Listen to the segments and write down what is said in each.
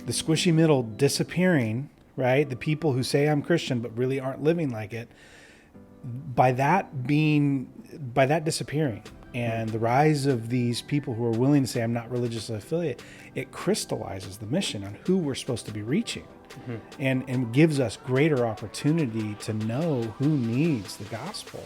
the squishy middle disappearing, right? The people who say I'm Christian but really aren't living like it, by that disappearing, and the rise of these people who are willing to say I'm not religiously affiliated, it crystallizes the mission on who we're supposed to be reaching, and gives us greater opportunity to know who needs the gospel.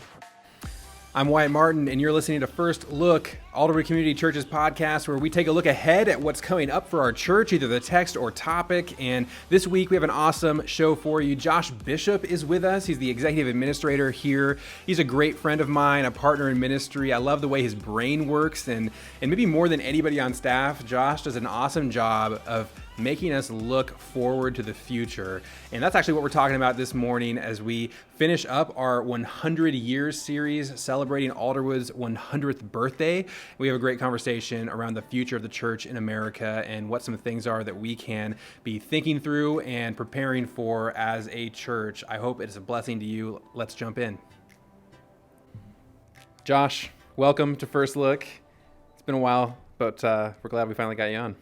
I'm Wyatt Martin, and you're listening to First Look, Alderwood Community Church's podcast, where we take a look ahead at what's coming up for our church, either the text or topic. And this week, we have an awesome show for you. Josh Bishop is with us. He's the executive administrator here. He's a great friend of mine, a partner in ministry. I love the way his brain works, and maybe more than anybody on staff, Josh does an awesome job of making us look forward to the future. And that's actually what we're talking about this morning as we finish up our 100 Years series celebrating Alderwood's 100th birthday. We have a great conversation around the future of the church in America and what some things are that we can be thinking through and preparing for as a church. I hope it's a blessing to you. Let's jump in. Josh, welcome to First Look. It's been a while, but we're glad we finally got you on.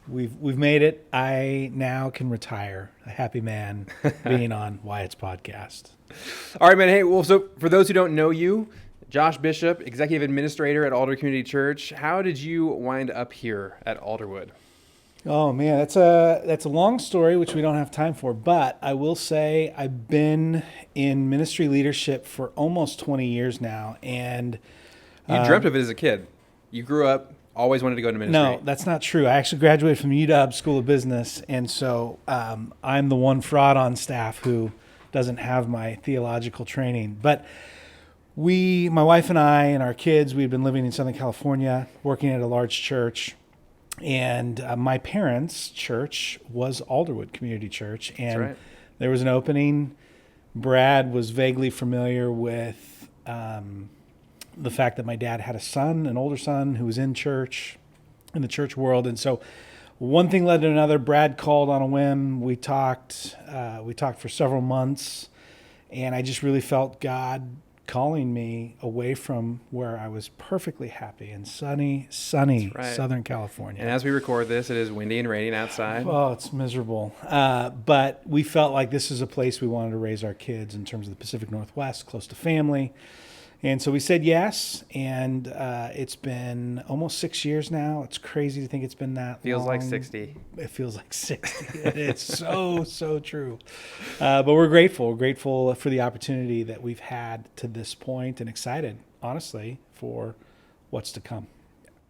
We've made it. I now can retire a happy man being on Wyatt's podcast. All right, man. Hey, well, so for those who don't know you, Josh Bishop, executive administrator at Alderwood Community Church. How did you wind up here at Alderwood? Oh man, that's a long story which we don't have time for. But I will say I've been in ministry leadership for almost 20 years now, and you dreamt of it as a kid. You grew up. Always wanted to go into ministry. No, that's not true. I actually graduated from UW School of Business, and so I'm the one fraud on staff who doesn't have my theological training. But my wife and I and our kids, we'd been living in Southern California, working at a large church, and my parents' church was Alderwood Community Church, and That's right. There was an opening. Brad was vaguely familiar with the fact that my dad had an older son who was in church, in the church world. And so one thing led to another. Brad called on a whim. We talked for several months, and I just really felt God calling me away from where I was perfectly happy in sunny right. Southern California. And as we record this, it is windy and raining outside. Oh, it's miserable. But we felt like this is a place we wanted to raise our kids in terms of the Pacific Northwest, close to family. And so we said yes, and it's been almost 6 years now. It's crazy to think it's been that Feels long. like 60. It feels like 60. It's so true. But we're grateful. We're grateful for the opportunity that we've had to this point, and excited, honestly, for what's to come.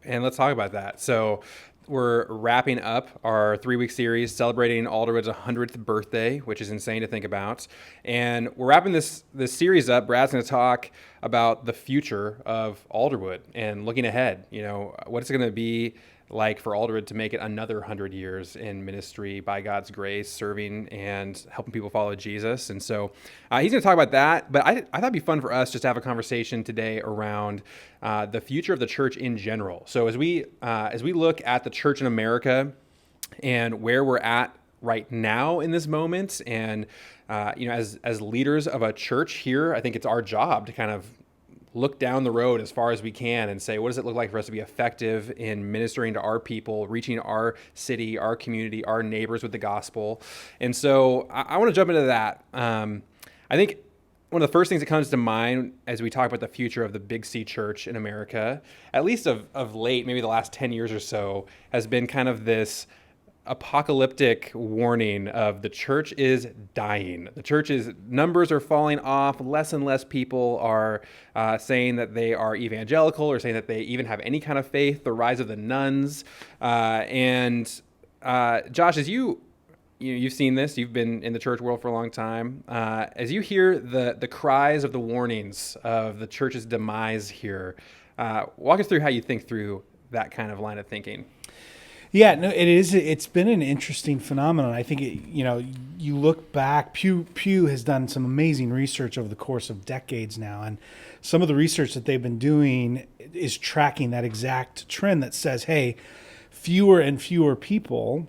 And let's talk about that. So we're wrapping up our 3-week series celebrating Alderwood's 100th birthday, which is insane to think about. And we're wrapping this series up. Brad's going to talk about the future of Alderwood and looking ahead. You know, what's it going to be like for Alderwood to make it another 100 years in ministry by God's grace, serving and helping people follow Jesus. And so he's going to talk about that. But I thought it'd be fun for us just to have a conversation today around the future of the church in general. So as we look at the church in America and where we're at right now in this moment, and as leaders of a church here, I think it's our job to kind of look down the road as far as we can and say, what does it look like for us to be effective in ministering to our people, reaching our city, our community, our neighbors with the gospel? And so I want to jump into that. I think one of the first things that comes to mind as we talk about the future of the Big C church in America, at least of late, maybe the last 10 years or so, has been kind of this apocalyptic warning of the church is dying. The church's numbers are falling off. Less and less people are saying that they are evangelical or saying that they even have any kind of faith. The rise of the nuns. And Josh, as you've seen this, you've been in the church world for a long time. As you hear the cries of the warnings of the church's demise here, walk us through how you think through that kind of line of thinking. Yeah, no, it is. It's been an interesting phenomenon. I think you look back. Pew has done some amazing research over the course of decades now, and some of the research that they've been doing is tracking that exact trend that says, hey, fewer and fewer people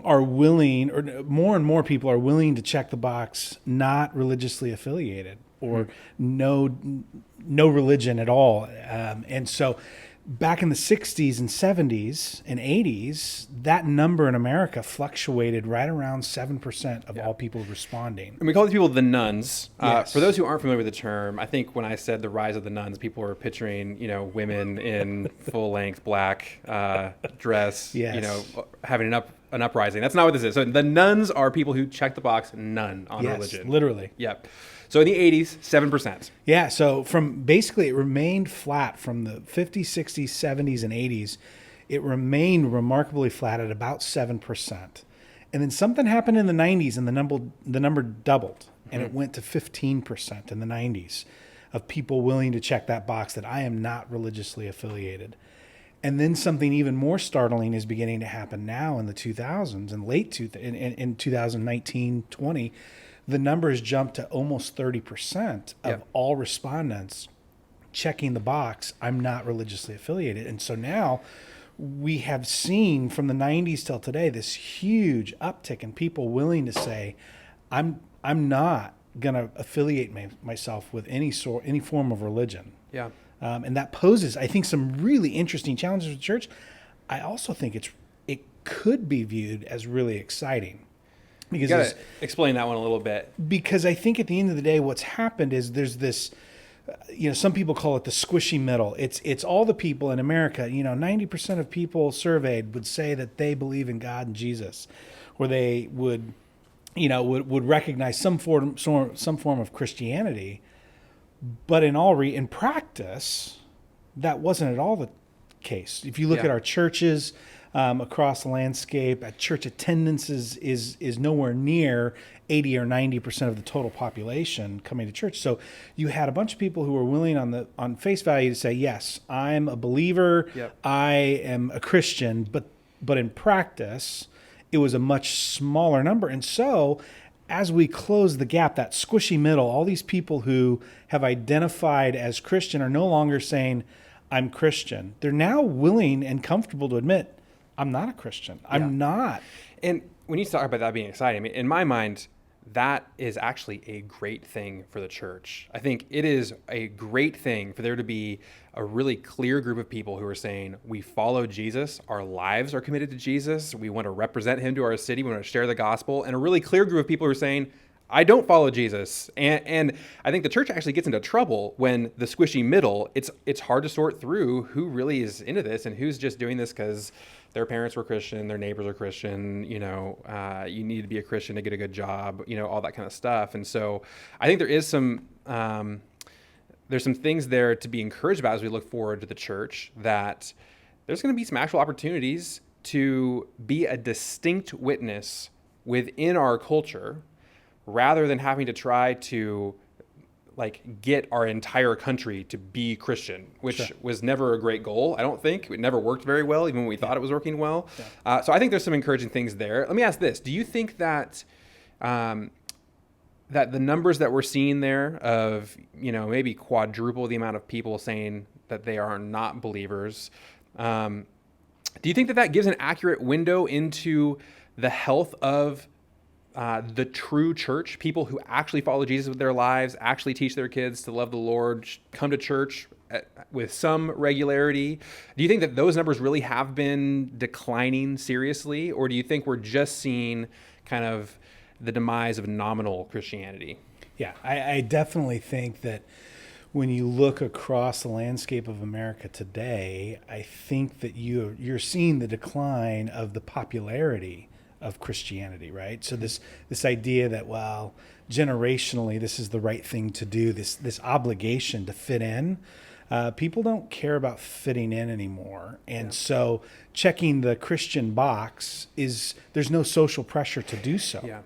are willing, or more and more people are willing to check the box, not religiously affiliated or no religion at all, and so back in the 60s and 70s and 80s, that number in America fluctuated right around 7% of all people responding. And we call these people the nuns. Yes. For those who aren't familiar with the term, I think when I said the rise of the nuns, people were picturing, women in full-length black dress, Yes. having an uprising. That's not what this is. So the nuns are people who check the box none on religion. Literally. Yep. So in the 80s, 7%. Yeah, so from basically it remained flat from the 50s, 60s, 70s, and 80s. It remained remarkably flat at about 7%. And then something happened in the 90s and the number doubled, and it went to 15% in the 90s of people willing to check that box that I am not religiously affiliated. And then something even more startling is beginning to happen now in the 2000s and in 2019, 20. The numbers jumped to almost 30% of all respondents checking the box, I'm not religiously affiliated. And so now we have seen from the 90s till today this huge uptick in people willing to say, I'm not going to affiliate myself with any form of religion. Yeah. And that poses, I think, some really interesting challenges for the church. I also think it could be viewed as really exciting. Because you got to explain that one a little bit. Because I think at the end of the day, what's happened is there's this, some people call it the squishy middle. It's all the people in America. 90% of people surveyed would say that they believe in God and Jesus, or they would recognize some form of Christianity. But in practice, that wasn't at all the case. If you look at our churches across the landscape, church attendance is nowhere near 80 or 90% of the total population coming to church. So you had a bunch of people who were willing on face value to say, yes, I'm a believer, I am a Christian, but in practice, it was a much smaller number. And so as we close the gap, that squishy middle, all these people who have identified as Christian are no longer saying, I'm Christian. They're now willing and comfortable to admit, I'm not a Christian. I'm not. And when you talk about that being exciting, I mean, in my mind, that is actually a great thing for the church. I think it is a great thing for there to be a really clear group of people who are saying, we follow Jesus, our lives are committed to Jesus, we want to represent him to our city, we want to share the gospel, and a really clear group of people who are saying, I don't follow Jesus. And I think the church actually gets into trouble when the squishy middle, it's hard to sort through who really is into this and who's just doing this because their parents were Christian, their neighbors are Christian, you need to be a Christian to get a good job, all that kind of stuff. And so I think there is there's some things there to be encouraged about as we look forward to the church, that there's going to be some actual opportunities to be a distinct witness within our culture rather than having to try to get our entire country to be Christian, which was never a great goal, I don't think. It never worked very well, even when we thought it was working well. Yeah. So I think there's some encouraging things there. Let me ask this. Do you think that that the numbers that we're seeing there of, maybe quadruple the amount of people saying that they are not believers, do you think that gives an accurate window into the health of the true church, people who actually follow Jesus with their lives, actually teach their kids to love the Lord, come to church with some regularity? Do you think that those numbers really have been declining seriously? Or do you think we're just seeing kind of the demise of nominal Christianity? Yeah, I definitely think that when you look across the landscape of America today, I think that you're seeing the decline of the popularity of Christianity, right? So this idea that, well, generationally, this is the right thing to do, this obligation to fit in, people don't care about fitting in anymore. And so checking the Christian box there's no social pressure to do so. Yeah.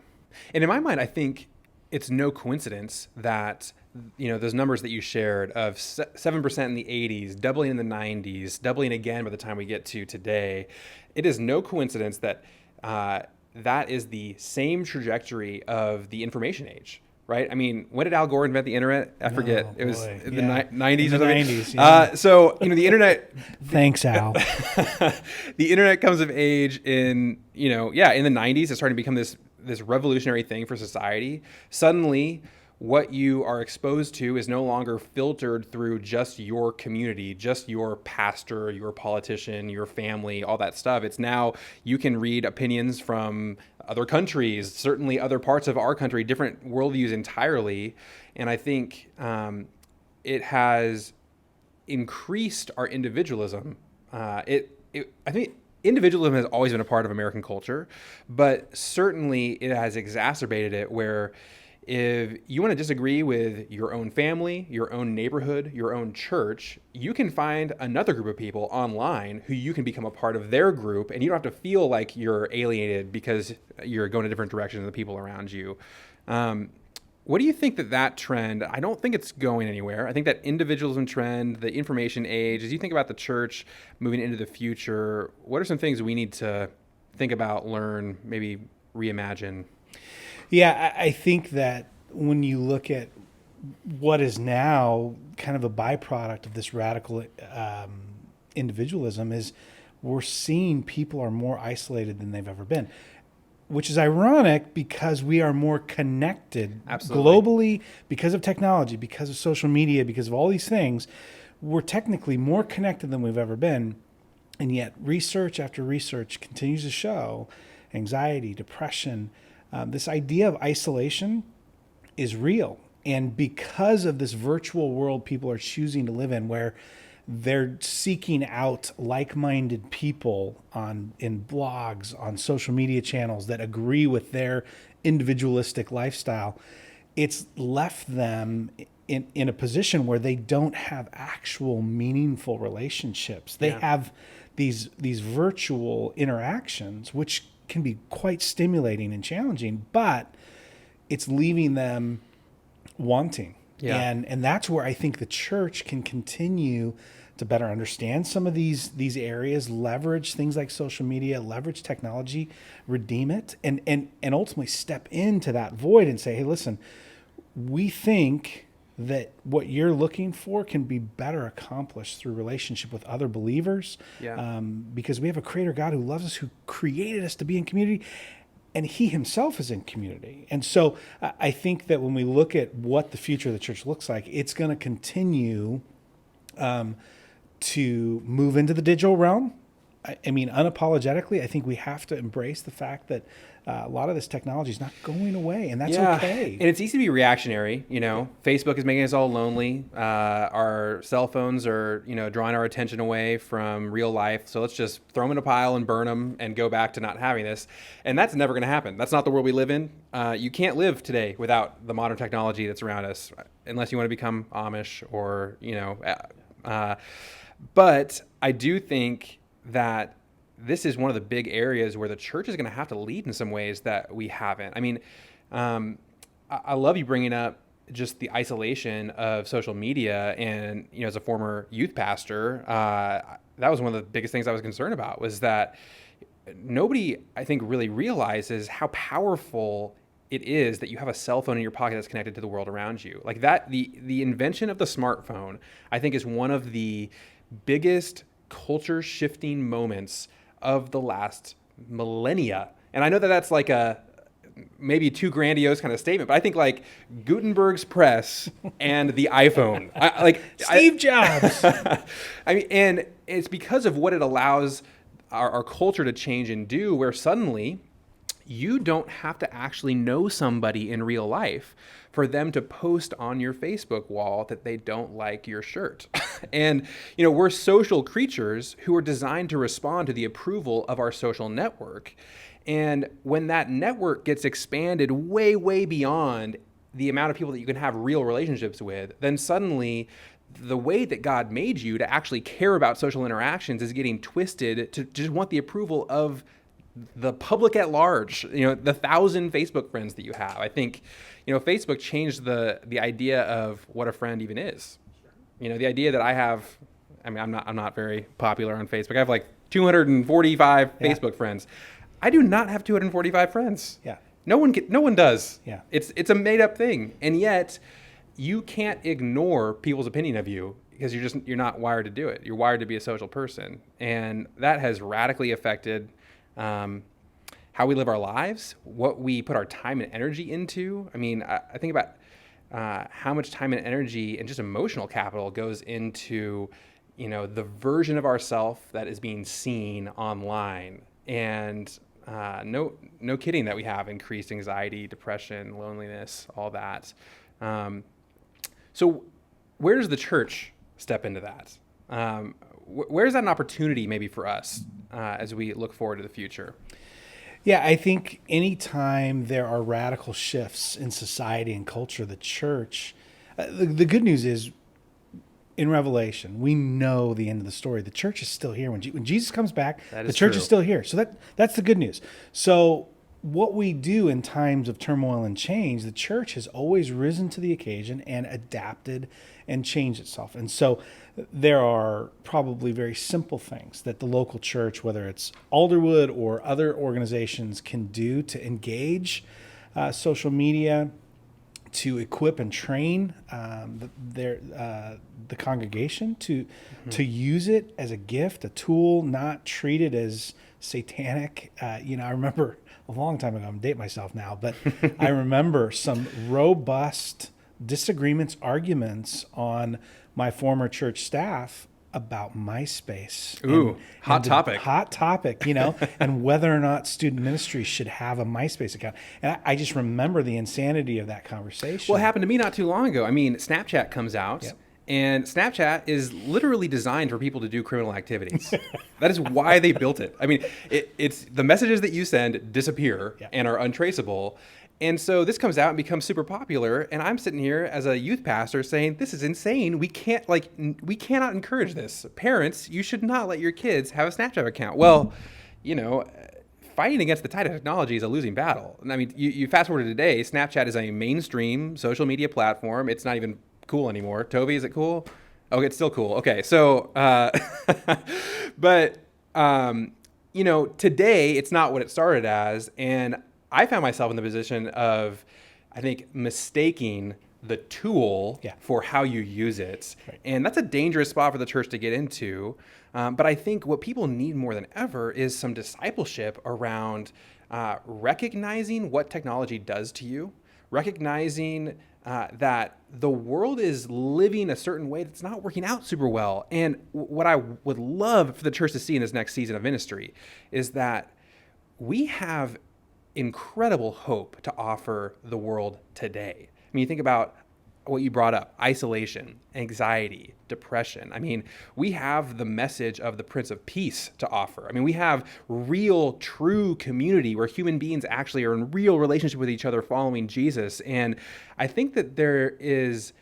And in my mind, I think it's no coincidence that those numbers that you shared of 7% in the 80s, doubling in the 90s, doubling again by the time we get to today, it is no coincidence that that is the same trajectory of the information age, right? I mean, when did Al Gore invent the internet? I forget. It was in the 90s or something. 90s, yeah. So, the internet... Thanks, Al. The internet comes of age in the 90s. It's starting to become this revolutionary thing for society. Suddenly, what you are exposed to is no longer filtered through just your community, just your pastor, your politician, your family, all that stuff. It's now you can read opinions from other countries, certainly other parts of our country, different worldviews entirely. And I think it has increased our individualism. I think individualism has always been a part of American culture, but certainly it has exacerbated it where if you want to disagree with your own family, your own neighborhood, your own church, you can find another group of people online who you can become a part of their group, and you don't have to feel like you're alienated because you're going a different direction than the people around you. What do you think that trend, I don't think it's going anywhere. I think that individualism trend, the information age, as you think about the church moving into the future, what are some things we need to think about, learn, maybe reimagine? Yeah, I think that when you look at what is now kind of a byproduct of this radical individualism is we're seeing people are more isolated than they've ever been, which is ironic because we are more connected globally because of technology, because of social media, because of all these things. We're technically more connected than we've ever been. And yet research after research continues to show anxiety, depression, this idea of isolation is real. And because of this virtual world people are choosing to live in, where they're seeking out like-minded people in blogs, on social media channels that agree with their individualistic lifestyle, it's left them in a position where they don't have actual meaningful relationships. They have these virtual interactions, which can be quite stimulating and challenging, but it's leaving them wanting. Yeah. And that's where I think the church can continue to better understand some of these areas, leverage things like social media, leverage technology, redeem it, and ultimately step into that void and say, hey, listen, we think that what you're looking for can be better accomplished through relationship with other believers, because we have a creator God who loves us, who created us to be in community, and he himself is in community. And so I think that when we look at what the future of the church looks like, it's going to continue to move into the digital realm. I mean, unapologetically, I think we have to embrace the fact that a lot of this technology is not going away, and that's okay. And it's easy to be reactionary. Facebook is making us all lonely. Our cell phones are, drawing our attention away from real life. So let's just throw them in a pile and burn them and go back to not having this. And that's never going to happen. That's not the world we live in. You can't live today without the modern technology that's around us, unless you want to become Amish or, but I do think that this is one of the big areas where the church is going to have to lead in some ways that we haven't. I mean, I love you bringing up just the isolation of social media. And, as a former youth pastor, that was one of the biggest things I was concerned about, was that nobody, I think, really realizes how powerful it is that you have a cell phone in your pocket that's connected to the world around you. Like that, the invention of the smartphone, I think, is one of the biggest culture shifting moments of the last millennia. And I know that that's like a maybe too grandiose kind of statement, but I think like Gutenberg's press and the iPhone, Steve Jobs. I mean, and it's because of what it allows our culture to change and do, where suddenly you don't have to actually know somebody in real life for them to post on your Facebook wall that they don't like your shirt. And, we're social creatures who are designed to respond to the approval of our social network. And when that network gets expanded way, way beyond the amount of people that you can have real relationships with, then suddenly the way that God made you to actually care about social interactions is getting twisted to just want the approval of the public at large, the 1,000 Facebook friends that you have. I think, Facebook changed the idea of what a friend even is. The idea that I have, I'm not very popular on Facebook. I have like 245 Facebook friends. I do not have 245 friends. Yeah. No one does. Yeah. It's a made up thing. And yet you can't ignore people's opinion of you because you're not wired to do it. You're wired to be a social person. And that has radically affected how we live our lives, what we put our time and energy into. I mean, I think about how much time and energy and just emotional capital goes into, the version of ourself that is being seen online. And no kidding that we have increased anxiety, depression, loneliness, all that. So where does the church step into that? Where is that an opportunity maybe for us as we look forward to the future? Yeah, I think anytime there are radical shifts in society and culture, the church, the good news is in Revelation, we know the end of the story. The church is still here. When Jesus comes back, the church is still here. So that's the good news. So what we do in times of turmoil and change, the church has always risen to the occasion and adapted and changed itself. And so there are probably very simple things that the local church, whether it's Alderwood or other organizations, can do to engage social media, to equip and train the congregation to use it as a gift, a tool, not treat it as satanic. I remember a long time ago, I'm dating myself now, but I remember some robust disagreements, arguments on my former church staff about MySpace. Ooh, hot topic, and whether or not student ministry should have a MySpace account. And I just remember the insanity of that conversation. Well, it happened to me not too long ago. I mean, Snapchat comes out. Yep. And Snapchat is literally designed for people to do criminal activities. That is why they built it. I mean, it's the messages that you send disappear and are untraceable. And so this comes out and becomes super popular. And I'm sitting here as a youth pastor saying, this is insane. We cannot encourage this. Parents, you should not let your kids have a Snapchat account. Well, fighting against the tide of technology is a losing battle. I mean, you fast forward to today, Snapchat is a mainstream social media platform. It's not even cool anymore. Toby, is it cool? Okay, it's still cool. Okay, so, but, today it's not what it started as. And I found myself in the position of, I think, mistaking the tool for how you use it. Right. And that's a dangerous spot for the church to get into. But I think what people need more than ever is some discipleship around recognizing what technology does to you, recognizing that the world is living a certain way that's not working out super well. And what I would love for the church to see in this next season of ministry is that we have incredible hope to offer the world today. I mean, you think about what you brought up, isolation, anxiety, depression. I mean, we have the message of the Prince of Peace to offer. I mean, we have real, true community where human beings actually are in real relationship with each other following Jesus. And I think that there is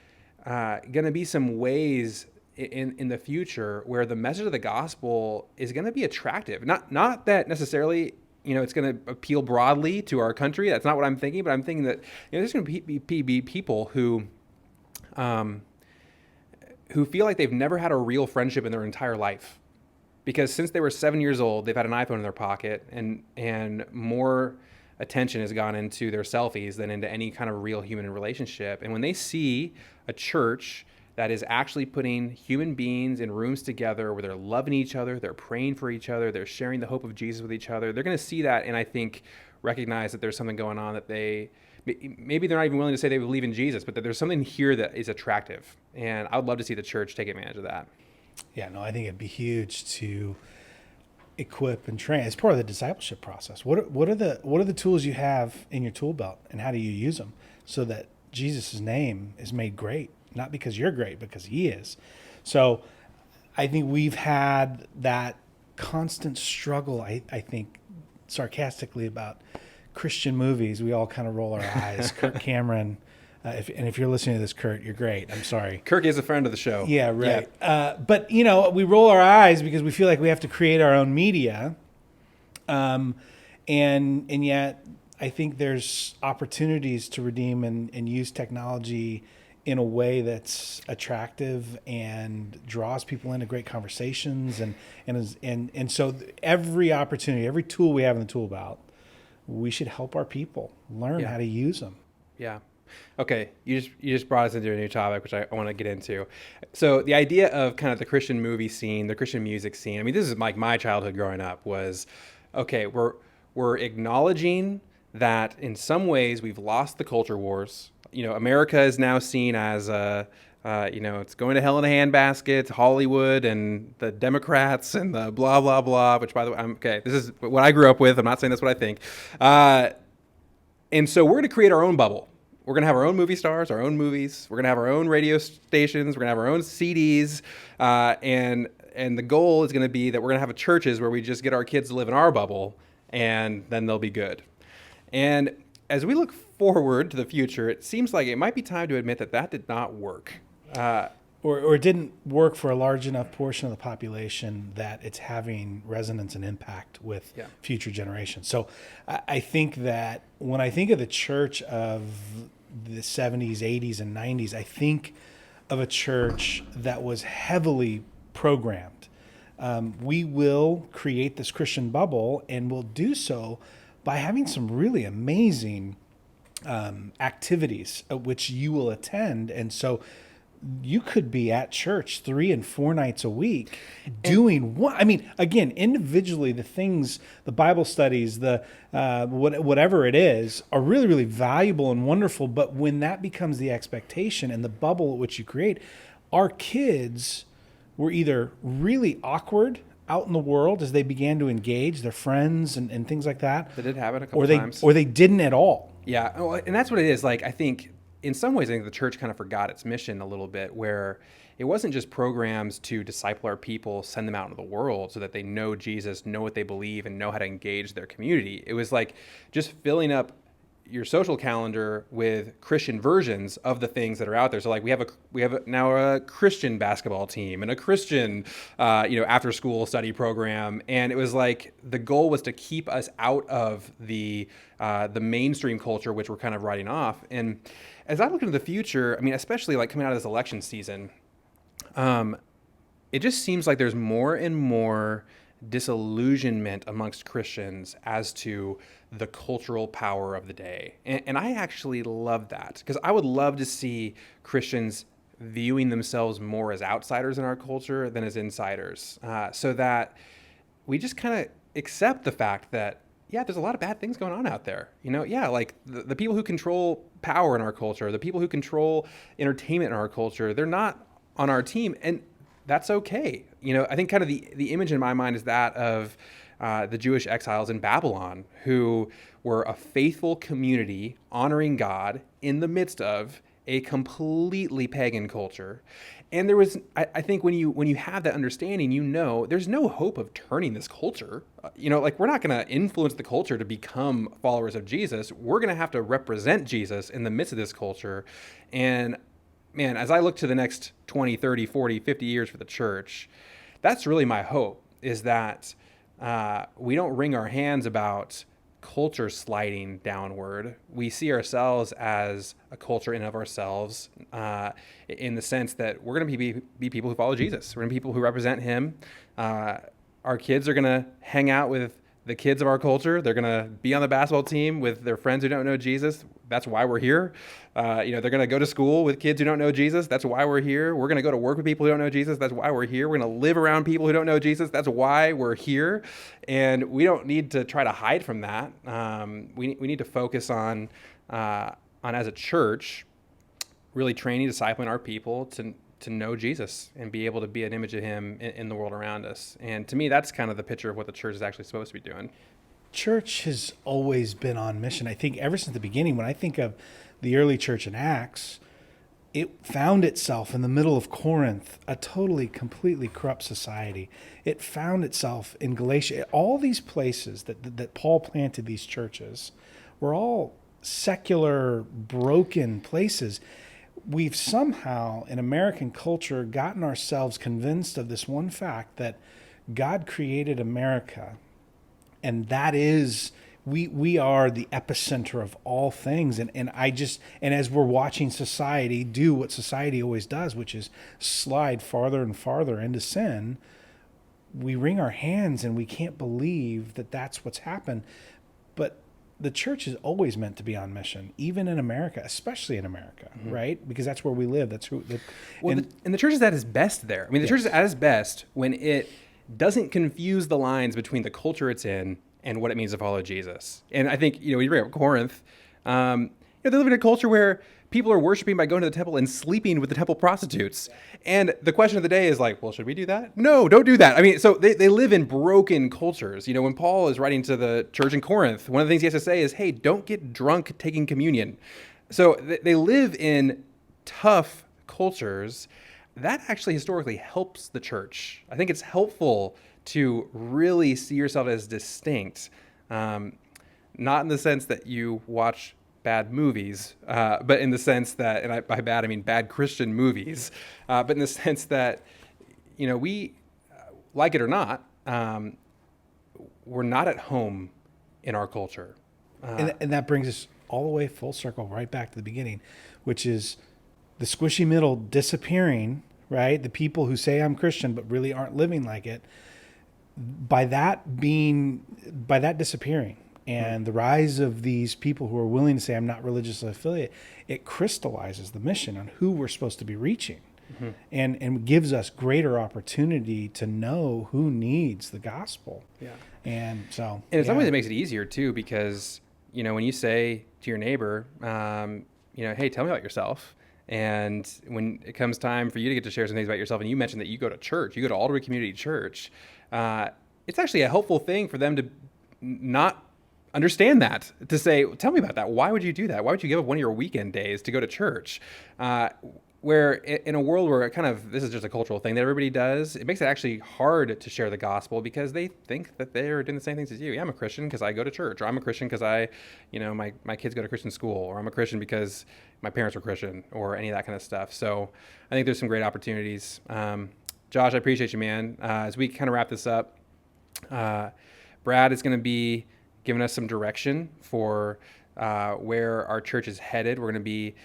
going to be some ways in the future where the message of the gospel is going to be attractive. Not that necessarily it's going to appeal broadly to our country. That's not what I'm thinking, but I'm thinking that there's going to be people who feel like they've never had a real friendship in their entire life, because since they were 7 years old, they've had an iPhone in their pocket, and more attention has gone into their selfies than into any kind of real human relationship. And when they see a church that is actually putting human beings in rooms together where they're loving each other, they're praying for each other, they're sharing the hope of Jesus with each other, they're going to see that and I think recognize that there's something going on that maybe they're not even willing to say they believe in Jesus, but that there's something here that is attractive. And I would love to see the church take advantage of that. Yeah, no, I think it'd be huge to equip and train. It's part of the discipleship process. What are the tools you have in your tool belt, and how do you use them so that Jesus' name is made great? Not because you're great, because he is. So I think we've had that constant struggle, I think, sarcastically about Christian movies. We all kind of roll our eyes. Kirk Cameron, if you're listening to this, Kurt, you're great. I'm sorry. Kirk is a friend of the show. Yeah, right. Yeah. But, we roll our eyes because we feel like we have to create our own media. And yet I think there's opportunities to redeem and use technology in a way that's attractive and draws people into great conversations. And so every opportunity, every tool we have in the tool belt, we should help our people learn how to use them. Yeah. Okay. You just brought us into a new topic, which I want to get into. So the idea of kind of the Christian movie scene, the Christian music scene, I mean, this is like my childhood growing up was, okay, we're acknowledging that in some ways we've lost the culture wars America is now seen as it's going to hell in a handbasket, Hollywood and the Democrats and the blah, blah, blah, which, by the way, okay, this is what I grew up with. I'm not saying that's what I think. And so we're going to create our own bubble. We're going to have our own movie stars, our own movies. We're going to have our own radio stations. We're going to have our own CDs. And the goal is going to be that we're going to have churches where we just get our kids to live in our bubble, and then they'll be good. And as we look forward to the future, it seems like it might be time to admit that did not work. Or it didn't work for a large enough portion of the population that it's having resonance and impact with future generations. So I think that when I think of the church of the 70s, 80s, and 90s, I think of a church that was heavily programmed. We will create this Christian bubble, and we'll do so by having some really amazing activities which you will attend. And so you could be at church 3 and 4 nights a week doing what? I mean, again, individually, the things, the Bible studies, the whatever it is, are really, really valuable and wonderful. But when that becomes the expectation and the bubble at which you create, our kids were either really awkward out in the world as they began to engage their friends and things like that. That did happen a couple times. Or they didn't at all. Yeah, and that's what it is. Like, I think in some ways, I think the church kind of forgot its mission a little bit, where it wasn't just programs to disciple our people, send them out into the world so that they know Jesus, know what they believe, and know how to engage their community. It was like just filling up your social calendar with Christian versions of the things that are out there. So like we have now a Christian basketball team and a Christian after school study program, and it was like the goal was to keep us out of the mainstream culture, which we're kind of writing off. And as I look into the future, I mean, especially like coming out of this election season, it just seems like there's more and more disillusionment amongst Christians as to the cultural power of the day. And I actually love that, because I would love to see Christians viewing themselves more as outsiders in our culture than as insiders, so that we just kind of accept the fact that, yeah, there's a lot of bad things going on out there. Like the people who control power in our culture, the people who control entertainment in our culture, they're not on our team. And that's okay. I think kind of the image in my mind is that of the Jewish exiles in Babylon, who were a faithful community honoring God in the midst of a completely pagan culture. And there was, I think when you have that understanding, there's no hope of turning this culture. Like we're not going to influence the culture to become followers of Jesus. We're going to have to represent Jesus in the midst of this culture. And man, as I look to the next 20, 30, 40, 50 years for the church, that's really my hope, is that we don't wring our hands about culture sliding downward. We see ourselves as a culture in of ourselves, in the sense that we're going to be people who follow Jesus. We're going to be people who represent him. Our kids are going to hang out with the kids of our culture. They're going to be on the basketball team with their friends who don't know Jesus. That's why we're here. They're going to go to school with kids who don't know Jesus. That's why we're here. We're going to go to work with people who don't know Jesus. That's why we're here. We're going to live around people who don't know Jesus. That's why we're here. And we don't need to try to hide from that. We need to focus on as a church, really training, discipling our people to know Jesus and be able to be an image of him in the world around us. And to me, that's kind of the picture of what the church is actually supposed to be doing. Church has always been on mission. I think ever since the beginning, when I think of the early church in Acts, it found itself in the middle of Corinth, a totally, completely corrupt society. It found itself in Galatia. All these places that Paul planted these churches were all secular, broken places. We've somehow, in American culture, gotten ourselves convinced of this one fact, that God created America, and that is, we are the epicenter of all things. And as we're watching society do what society always does, which is slide farther and farther into sin, we wring our hands and we can't believe that that's what's happened. But the church is always meant to be on mission, even in America, especially in America, mm-hmm. right? Because that's where we live. That's who. And the church is at its best there. I mean, the church is at its best when it doesn't confuse the lines between the culture it's in and what it means to follow Jesus. And I think, you bring up Corinth, they live in a culture where people are worshiping by going to the temple and sleeping with the temple prostitutes. And the question of the day is like, well, should we do that? No, don't do that. I mean, so they live in broken cultures. You know, when Paul is writing to the church in Corinth, one of the things he has to say is, hey, don't get drunk taking communion. So they live in tough cultures. That actually historically helps the church. I think it's helpful to really see yourself as distinct, not in the sense that you watch bad movies, but in the sense that, and by bad, I mean bad Christian movies, but in the sense that, you know, we, like it or not, we're not at home in our culture. And that brings us all the way full circle right back to the beginning, which is the squishy middle disappearing, right? The people who say I'm Christian but really aren't living like it, by that disappearing and the rise of these people who are willing to say I'm not religiously affiliate, it crystallizes the mission on who we're supposed to be reaching. Mm-hmm. And gives us greater opportunity to know who needs the gospel. Yeah. And so, and in some ways it makes it easier too, because, you know, when you say to your neighbor, you know, hey, tell me about yourself. And when it comes time for you to get to share some things about yourself, and you mentioned that you go to church, you go to Alderwood Community Church, it's actually a helpful thing for them to not understand that, to say, tell me about that. Why would you do that? Why would you give up one of your weekend days to go to church? Where in a world where this is just a cultural thing that everybody does, it makes it actually hard to share the gospel because they think that they're doing the same things as you. Yeah, I'm a Christian because I go to church, or I'm a Christian because my kids go to Christian school, or I'm a Christian because my parents were Christian, or any of that kind of stuff. So I think there's some great opportunities. Josh, I appreciate you, man. As we kind of wrap this up, Brad is going to be giving us some direction for where our church is headed. We're going to be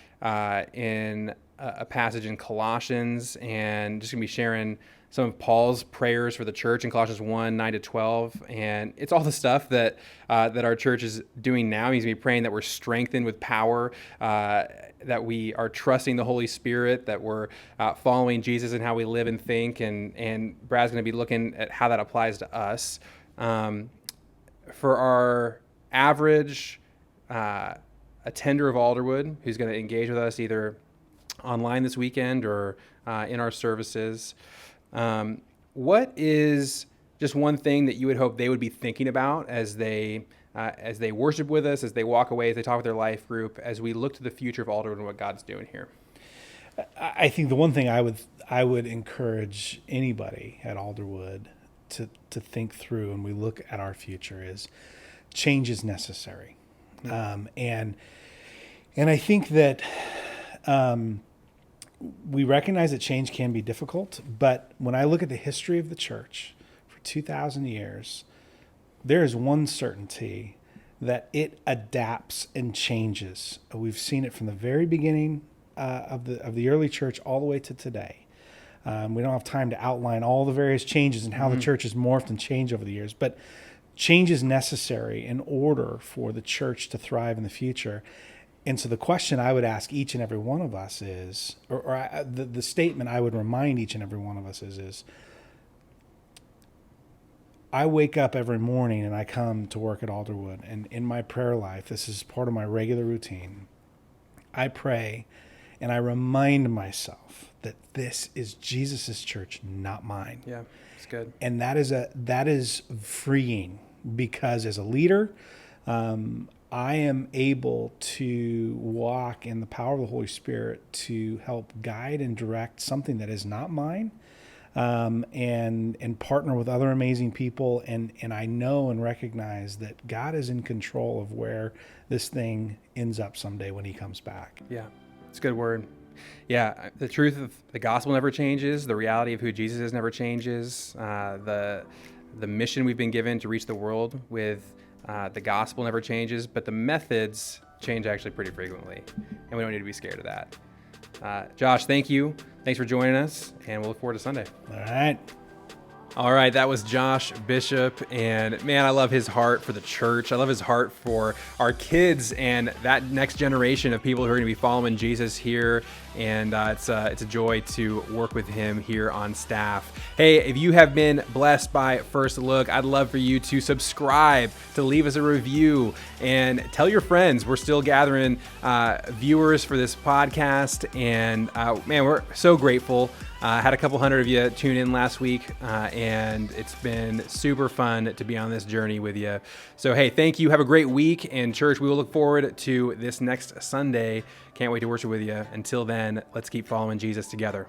in a passage in Colossians, and just going to be sharing some of Paul's prayers for the church in Colossians 1, 9-12. And it's all the stuff that our church is doing now. He's going to be praying that we're strengthened with power, that we are trusting the Holy Spirit, that we're following Jesus in how we live and think. And Brad's going to be looking at how that applies to us. For our average attender of Alderwood, who's going to engage with us either online this weekend or in our services, what is just one thing that you would hope they would be thinking about as they worship with us, as they walk away, as they talk with their life group, as we look to the future of Alderwood and what God's doing here? I think the one thing I would encourage anybody at Alderwood to think through when we look at our future is change is necessary. And I think that we recognize that change can be difficult, but when I look at the history of the church for 2,000 years, there is one certainty, that it adapts and changes. We've seen it from the very beginning of the early church all the way to today. We don't have time to outline all the various changes and how the church has morphed and changed over the years, but change is necessary in order for the church to thrive in the future. And so the question I would ask each and every one of us is, the statement I would remind each and every one of us is I wake up every morning and I come to work at Alderwood, and in my prayer life, this is part of my regular routine. I pray and I remind myself that this is Jesus's church, not mine. Yeah, it's good. And that is freeing, because as a leader, I am able to walk in the power of the Holy Spirit to help guide and direct something that is not mine, and partner with other amazing people. And I know and recognize that God is in control of where this thing ends up someday when he comes back. Yeah, it's a good word. Yeah, the truth of the gospel never changes. The reality of who Jesus is never changes. The mission we've been given to reach the world with the gospel never changes, but the methods change actually pretty frequently, and we don't need to be scared of that. Josh, thank you. Thanks for joining us, and we'll look forward to Sunday. All right. All right, that was Josh Bishop, and man, I love his heart for the church. I love his heart for our kids and that next generation of people who are going to be following Jesus here, and it's a joy to work with him here on staff. Hey, if you have been blessed by First Look, I'd love for you to subscribe, to leave us a review, and tell your friends. We're still gathering viewers for this podcast, and man, we're so grateful. Had a couple hundred of you tune in last week, and it's been super fun to be on this journey with you. So, hey, thank you. Have a great week. And church, we will look forward to this next Sunday. Can't wait to worship with you. Until then, let's keep following Jesus together.